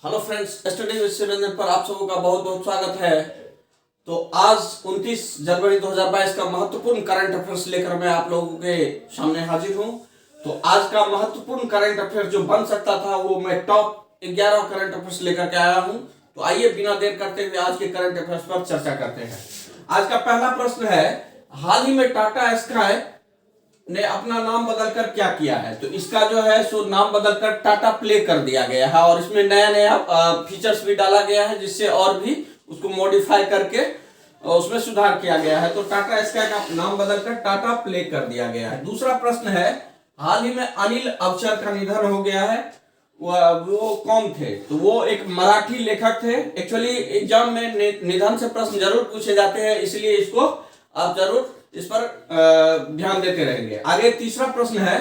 Hello friends, study with सिरंजन पर आप सबों का बहुत बहुत स्वागत है। तो आज 29 जनवरी 2022 का महत्वपूर्ण करंट अफेयर्स लेकर मैं आप लोगों के सामने हाजिर हूं। तो आज का महत्वपूर्ण करंट अफेयर जो बन सकता था वो मैं टॉप 11 करंट अफेयर्स लेकर के आया हूं। तो आइए बिना देर करते हुए आज के करंट अफेयर्स पर चर्चा करते हैं। आज का पहला प्रश्न है, हाल ही में टाटा स्काई ने अपना नाम बदलकर क्या किया है? तो इसका जो है सो नाम बदलकर टाटा प्ले कर दिया गया है और इसमें नया नया फीचर्स भी डाला गया है जिससे और भी उसको मॉडिफाई करके उसमें सुधार किया गया है। तो टाटा स्काई का नाम बदलकर टाटा प्ले कर दिया गया है। दूसरा प्रश्न है, हाल ही में अनिल अवचर का निधन हो गया है। वो कौन थे? तो वो एक मराठी लेखक थे। एक्चुअली एग्जाम में निधन से प्रश्न जरूर पूछे जाते हैं, इसलिए इसको आप जरूर इस पर ध्यान देते रहेंगे। आगे तीसरा प्रश्न है,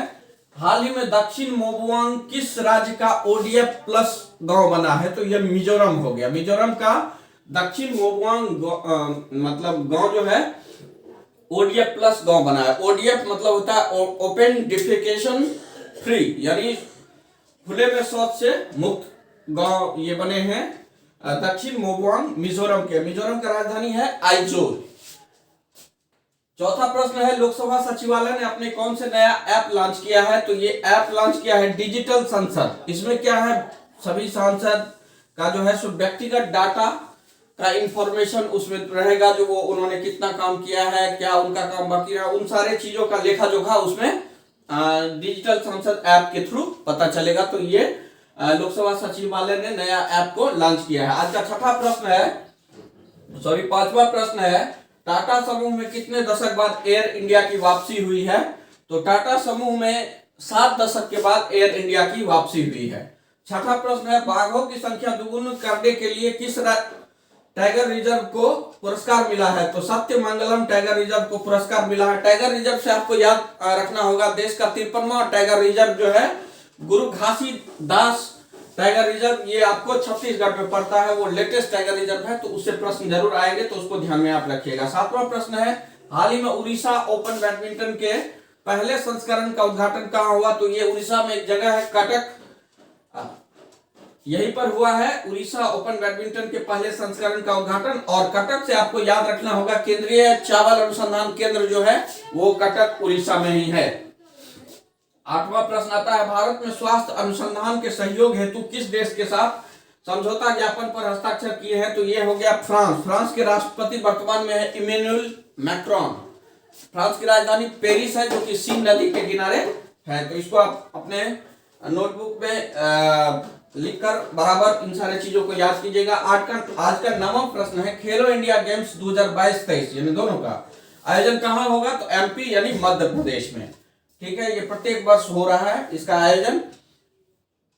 हाल ही में दक्षिण मोबुआंग किस राज्य का ओडीएफ प्लस गांव बना है? तो यह मिजोरम हो गया। मिजोरम का दक्षिण मोबुआंग मतलब गांव जो है ओडीएफ प्लस गांव बना है। ओडीएफ मतलब होता है ओपन डिफेकेशन फ्री, यानी खुले में शौच से मुक्त गांव ये बने हैं दक्षिण मोबुआंग मिजोरम के। मिजोरम का राजधानी है आइजोल। चौथा प्रश्न है, लोकसभा सचिवालय ने अपने कौन से नया ऐप लॉन्च किया है? तो ये ऐप लॉन्च किया है डिजिटल संसद। इसमें क्या है, सभी सांसद का जो है सो व्यक्तिगत डाटा का इंफॉर्मेशन उसमें रहेगा, जो वो उन्होंने कितना काम किया है, क्या उनका काम बाकी रहा, उन सारे चीजों का लेखा जोखा उसमें डिजिटल संसद ऐप के थ्रू पता चलेगा। तो ये लोकसभा सचिवालय ने नया ऐप को लॉन्च किया है। आज का पांचवा प्रश्न है, टाटा समूह में कितने दशक बाद एयर इंडिया की वापसी हुई है? तो टाटा समूह में 7 दशक के बाद एयर इंडिया की वापसी हुई है। छठा प्रश्न है, बाघों की संख्या दोगुनी करने के लिए किस टाइगर रिजर्व को पुरस्कार मिला है? तो सत्यमंगलम टाइगर रिजर्व को पुरस्कार मिला है। टाइगर रिजर्व से आपको याद रखना होगा, देश का 53वां टाइगर रिजर्व जो है गुरु घासीदास टाइगर रिजर्व, ये आपको छत्तीसगढ़ में पड़ता है। वो लेटेस्ट टाइगर रिजर्व है, तो उससे प्रश्न जरूर आएंगे, तो उसको ध्यान में आप रखिएगा। सातवां प्रश्न है, हाल ही में उड़ीसा ओपन बैडमिंटन के पहले संस्करण का उद्घाटन कहाँ हुआ? तो ये उड़ीसा में एक जगह है कटक, यहीं पर हुआ है उड़ीसा ओपन बैडमिंटन के पहले संस्करण का उद्घाटन। और कटक से आपको याद रखना होगा, केंद्रीय चावल अनुसंधान केंद्र जो है वो कटक उड़ीसा में ही है। आठवां प्रश्न आता है, भारत में स्वास्थ्य अनुसंधान के सहयोग हेतु किस देश के साथ समझौता ज्ञापन पर हस्ताक्षर किए हैं? तो ये हो गया फ्रांस। फ्रांस के राष्ट्रपति वर्तमान में है इमैनुअल मैक्रोन। फ्रांस की राजधानी पेरिस है, जो कि सीन नदी के किनारे है। तो इसको आप अपने नोटबुक में लिखकर बराबर इन सारे चीजों को याद कीजिएगा। आज का 9वां प्रश्न है, खेलो इंडिया गेम्स 2022-23 यानी दोनों का आयोजन कहाँ होगा? तो एमपी यानी मध्य प्रदेश में। ठीक है, ये प्रत्येक वर्ष हो रहा है इसका आयोजन।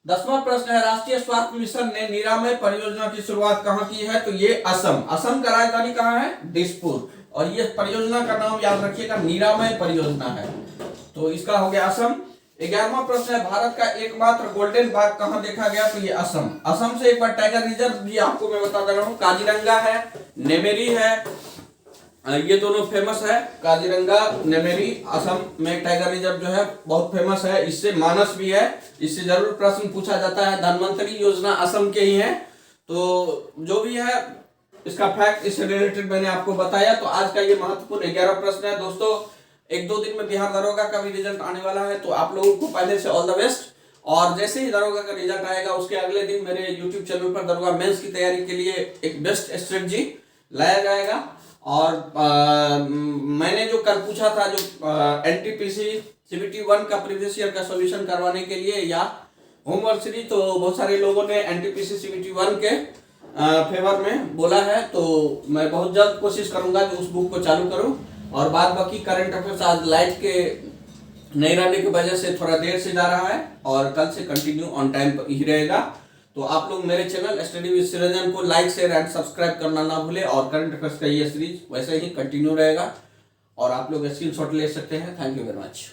10वां प्रश्न है, राष्ट्रीय स्वास्थ्य मिशन ने निरामय परियोजना की शुरुआत कहाँ की है? तो ये असम। असम का राजधानी कहाँ है? दिसपुर। और ये परियोजना का नाम याद रखिएगा, निरामय परियोजना है। तो इसका हो गया असम। 11वां प्रश्न है, भारत का एकमात्र गोल्डन बाघ कहाँ देखा गया? तो ये असम। असम से एक बार टाइगर रिजर्व भी आपको मैं बता दे रहा हूँ, काजीरंगा है, नेमेरी है, ये दोनों फेमस है। काजीरंगा, नेमेरी, असम में टाइगर रिजर्व जो है बहुत फेमस है। इससे मानस भी है, इससे जरूर प्रश्न पूछा जाता है। धन्वंतरी योजना असम के ही है। तो जो भी है इसका फैक्ट इससे रिलेटेड मैंने आपको बताया। तो आज का ये महत्वपूर्ण 11 प्रश्न है। दोस्तों, 1-2 दिन में बिहार दरोगा का भी रिजल्ट आने वाला है, तो आप लोगों को पहले से ऑल द बेस्ट। और जैसे ही दरोगा का रिजल्ट आएगा उसके अगले दिन मेरे यूट्यूब चैनल पर दरोगा मेंस की तैयारी के लिए एक बेस्ट स्ट्रेटजी लाया जाएगा। और मैंने जो कल पूछा था, जो एनटीपीसी सीबीटी 1 का प्रीवियस ईयर का सॉल्यूशन करवाने के लिए या होमवर्क सीरीज, तो बहुत सारे लोगों ने एनटीपीसी सीबीटी 1 के फेवर में बोला है। तो मैं बहुत जल्द कोशिश करूंगा कि उस बुक को चालू करूं। और बाद बाकी करंट अफेयर्स आज लाइट के नहीं रहने की वजह से थोड़ा देर से जा रहा है और कल से कंटिन्यू ऑन टाइम ही रहेगा। तो आप लोग मेरे चैनल स्टडी विद सिरंजन को लाइक शेयर एंड सब्सक्राइब करना ना भूले। और करंट अफेयर्स का ये सीरीज वैसे ही कंटिन्यू रहेगा और आप लोग स्क्रीनशॉट ले सकते हैं। Thank you very much.